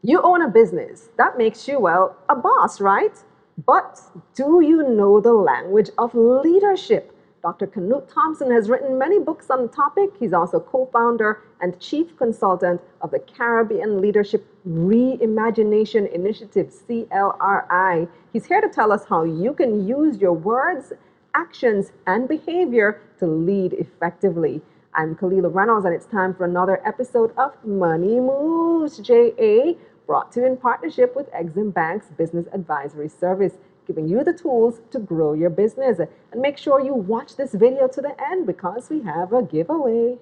You own a business. That makes you, well, a boss, right? But do you know the language of leadership? Dr. Canute Thompson has written many books on the topic. He's also co-founder and chief consultant of the Caribbean Leadership Reimagination Initiative, CLRI. He's here to tell us how you can use your words, actions, and behavior to lead effectively. I'm Khalila Reynolds, and it's time for another episode of Money Moves, JA, brought to you in partnership with Exim Bank's Business Advisory Service, giving you the tools to grow your business. And make sure you watch this video to the end because we have a giveaway.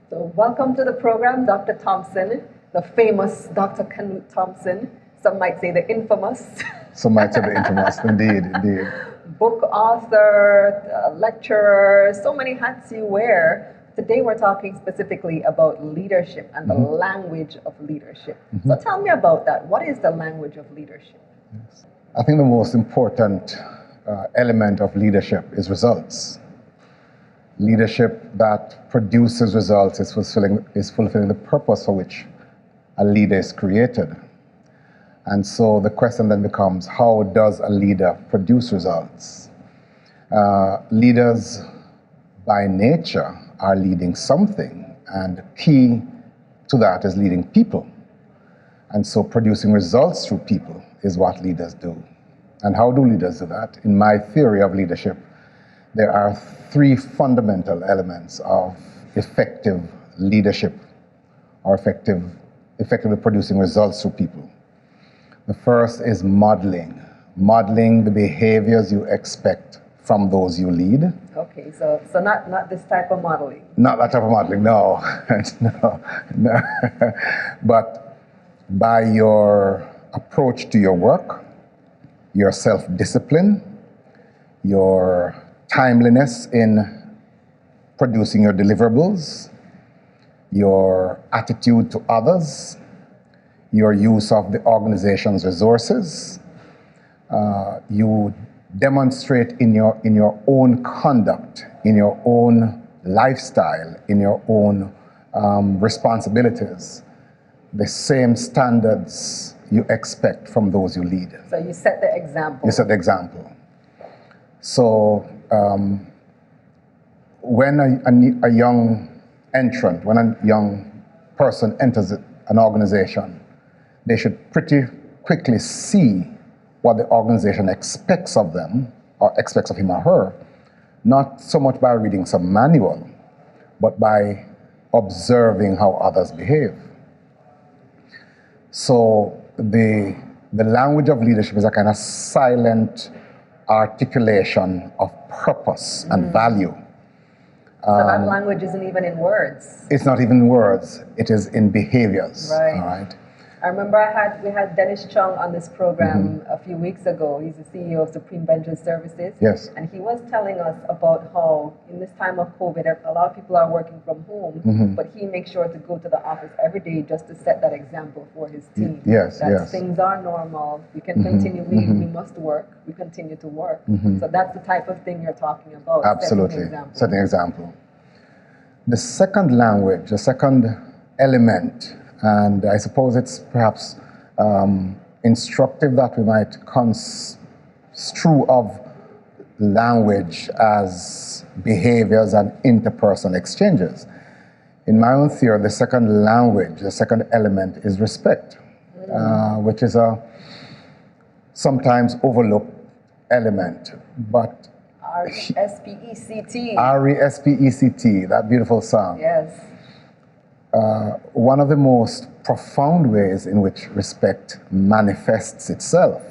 So welcome to the program, Dr. Thompson, the famous Dr. Canute Thompson. Some might say the infamous. Some might say the infamous, indeed. Book author, lecturer, so many hats you wear. Today we're talking specifically about leadership and the language of leadership. So tell me about that. What is the language of leadership? Yes. I think the most important element of leadership is results. Leadership that produces results is fulfilling the purpose for which a leader is created. And so the question then becomes, how does a leader produce results? Leaders by nature are leading something, and key to that is leading people. And so producing results through people is what leaders do. And how do leaders do that? In my theory of leadership, there are three fundamental elements of effective leadership, or effectively producing results through people. The first is modeling the behaviors you expect from those you lead. Okay, so not this type of modeling. Not that type of modeling, no. no. But by your approach to your work, your self-discipline, your timeliness in producing your deliverables, your attitude to others, your use of the organization's resources, you demonstrate in your own conduct, in your own lifestyle, in your own responsibilities, the same standards you expect from those you lead. So you set the example. You set the example. So when a young entrant, when a young person enters an organization, they should pretty quickly see what the organization expects of them, or expects of him or her, not so much by reading some manual, but by observing how others behave. So the language of leadership is a kind of silent articulation of purpose and value. So that language isn't even in words. It's not even in words, it is in behaviors. Right. All right. I remember we had Dennis Chung on this program a few weeks ago. He's the CEO of Supreme Ventures Services. Yes. And he was telling us about how in this time of COVID, a lot of people are working from home, but he makes sure to go to the office every day just to set that example for his team. Yes, that yes. Things are normal. We can continue. We must work. We continue to work. So that's the type of thing you're talking about. Absolutely. Setting an example. The second language, the second element, and I suppose it's perhaps instructive that we might construe of language as behaviors and interpersonal exchanges. In my own theory, the second language, the second element is respect, which is a sometimes overlooked element, but R-E-S-P-E-C-T. R-E-S-P-E-C-T, that beautiful song. Yes. One of the most profound ways in which respect manifests itself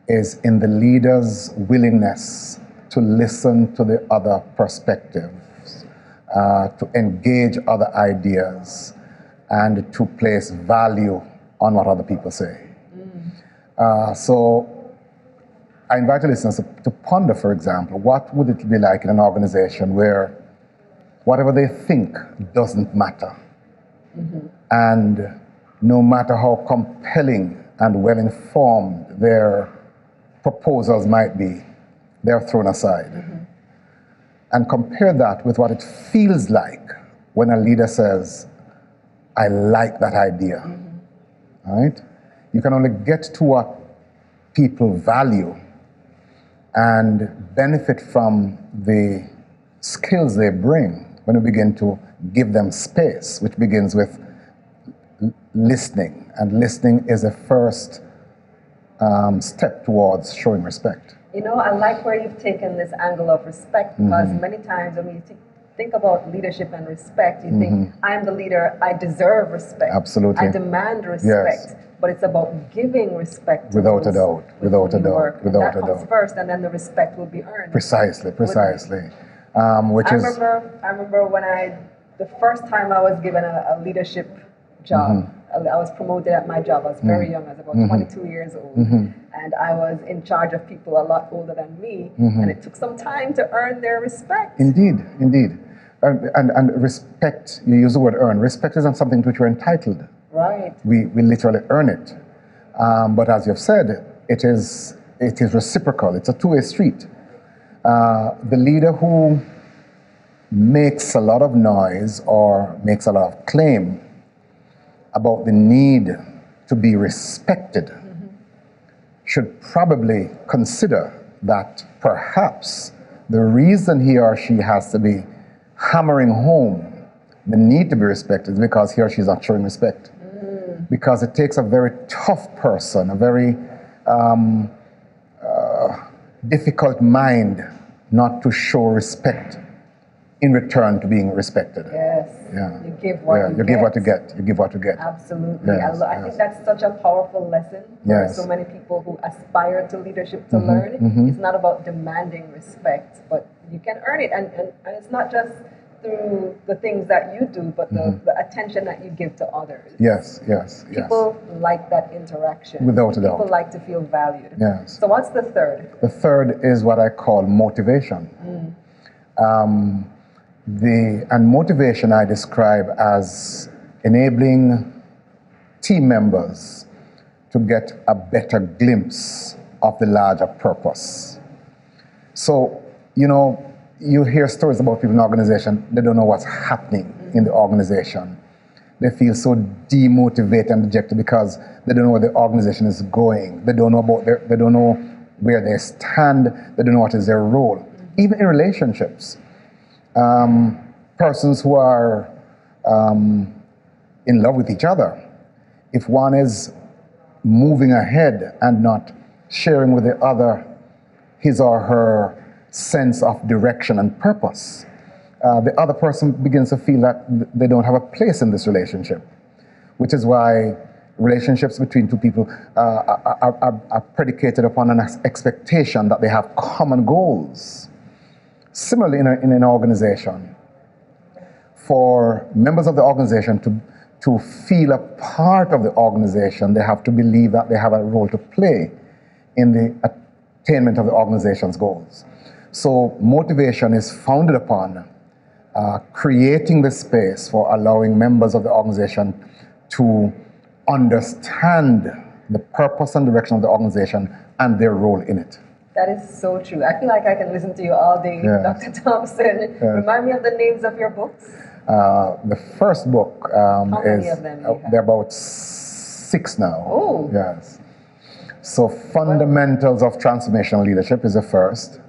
is in the leader's willingness to listen to the other perspectives, to engage other ideas, and to place value on what other people say. So I invite listeners to ponder, for example, what would it be like in an organization where whatever they think doesn't matter. And no matter how compelling and well-informed their proposals might be, they're thrown aside. And compare that with what it feels like when a leader says, I like that idea. All right? You can only get to what people value and benefit from the skills they bring when we begin to give them space, which begins with listening. And listening is a first step towards showing respect. You know, I like where you've taken this angle of respect, because many times when you think about leadership and respect, you think, I'm the leader, I deserve respect. Absolutely. I demand respect. Yes. But it's about giving respect to Without a those doubt, without a with whom you doubt, work. without that a comes doubt. first, and then the respect will be earned. Precisely. I remember when the first time I was given a leadership job, I was promoted at my job. I was very young. I was about 22 years old. And I was in charge of people a lot older than me. And it took some time to earn their respect. Indeed. And respect, you use the word earn. Respect isn't something to which we're entitled. Right. We literally earn it. But as you've said, it is reciprocal. It's a two-way street. The leader who makes a lot of noise or makes a lot of claim about the need to be respected should probably consider that perhaps the reason he or she has to be hammering home the need to be respected is because he or she is not showing respect. Because it takes a very tough person, a very difficult mind not to show respect in return to being respected. Yes. Yeah. You give what you give get. what you get. You give what you get. Absolutely. Yes, I think that's such a powerful lesson for so many people who aspire to leadership to learn. It's not about demanding respect, but you can earn it. And it's not just through the things that you do, but the attention that you give to others. Yes. People like that interaction. Without a doubt. People like to feel valued. Yes. So what's the third? The third is what I call motivation. And motivation I describe as enabling team members to get a better glimpse of the larger purpose. So, you hear stories about people in the organization, they don't know what's happening in the organization. They feel so demotivated and dejected because they don't know where the organization is going. They don't know they don't know where they stand. They don't know what is their role. Even in relationships, persons who are in love with each other, if one is moving ahead and not sharing with the other his or her sense of direction and purpose, the other person begins to feel that they don't have a place in this relationship, which is why relationships between two people are predicated upon an expectation that they have common goals. Similarly, in an organization, for members of the organization to feel a part of the organization, they have to believe that they have a role to play in the attainment of the organization's goals. So motivation is founded upon creating the space for allowing members of the organization to understand the purpose and direction of the organization and their role in it. That is so true. I feel like I can listen to you all day, Dr. Thompson. Remind me of the names of your books. The first book How many of them do you have? there are about 6 now. Oh. Yes. So Fundamentals of Transformational Leadership is the first.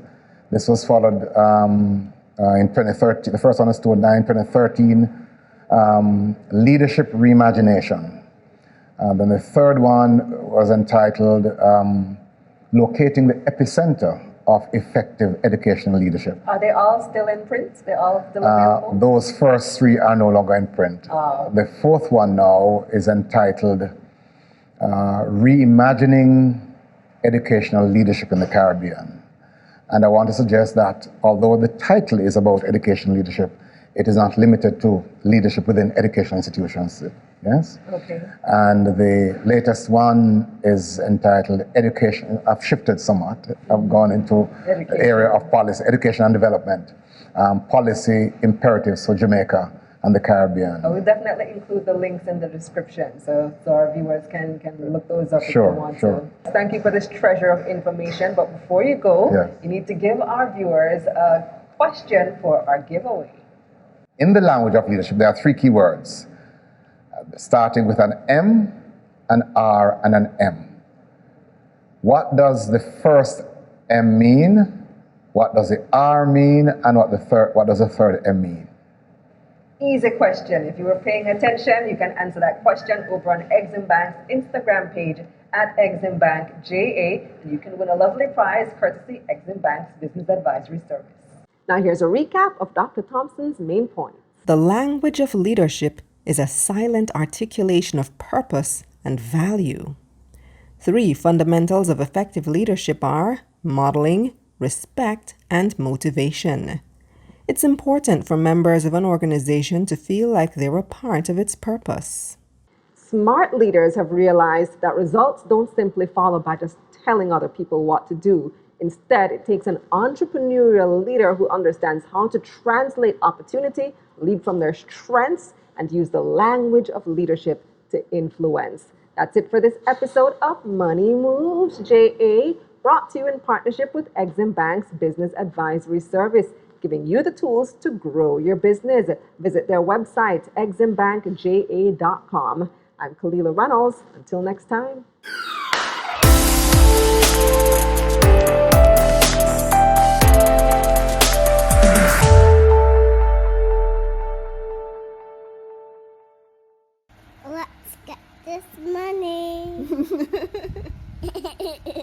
This was followed in 2013. The first one is 2013. Leadership Reimagination. Then the third one was entitled Locating the Epicenter of Effective Educational Leadership. Are they all still in print? They're all still available? Those first 3 are no longer in print. The fourth one now is entitled Reimagining Educational Leadership in the Caribbean. And I want to suggest that although the title is about educational leadership, it is not limited to leadership within educational institutions. Yes? Okay. And the latest one is entitled Education. I've shifted somewhat. I've gone into the area of policy, education and development. Policy imperatives for Jamaica and the Caribbean. I will definitely include the links in the description so our viewers can look those up if they want to. Thank you for this treasure of information. But before you go, you need to give our viewers a question for our giveaway. In the language of leadership, there are three key words, starting with an M, an R, and an M. What does the first M mean? What does the R mean? And what does the third M mean? Easy question. If you were paying attention, you can answer that question over on Exim Bank's Instagram page at Exim Bank JA, and you can win a lovely prize courtesy Exim Bank's Business Advisory Service. Now here's a recap of Dr. Thompson's main points. The language of leadership is a silent articulation of purpose and value. 3 fundamentals of effective leadership are modeling, respect, and motivation. It's important for members of an organization to feel like they're a part of its purpose. Smart leaders have realized that results don't simply follow by just telling other people what to do. Instead, it takes an entrepreneurial leader who understands how to translate opportunity, lead from their strengths, and use the language of leadership to influence. That's it for this episode of Money Moves JA, brought to you in partnership with Exim Bank's Business Advisory Service, giving you the tools to grow your business. Visit their website, eximbankja.com. I'm Kalila Reynolds. Until next time.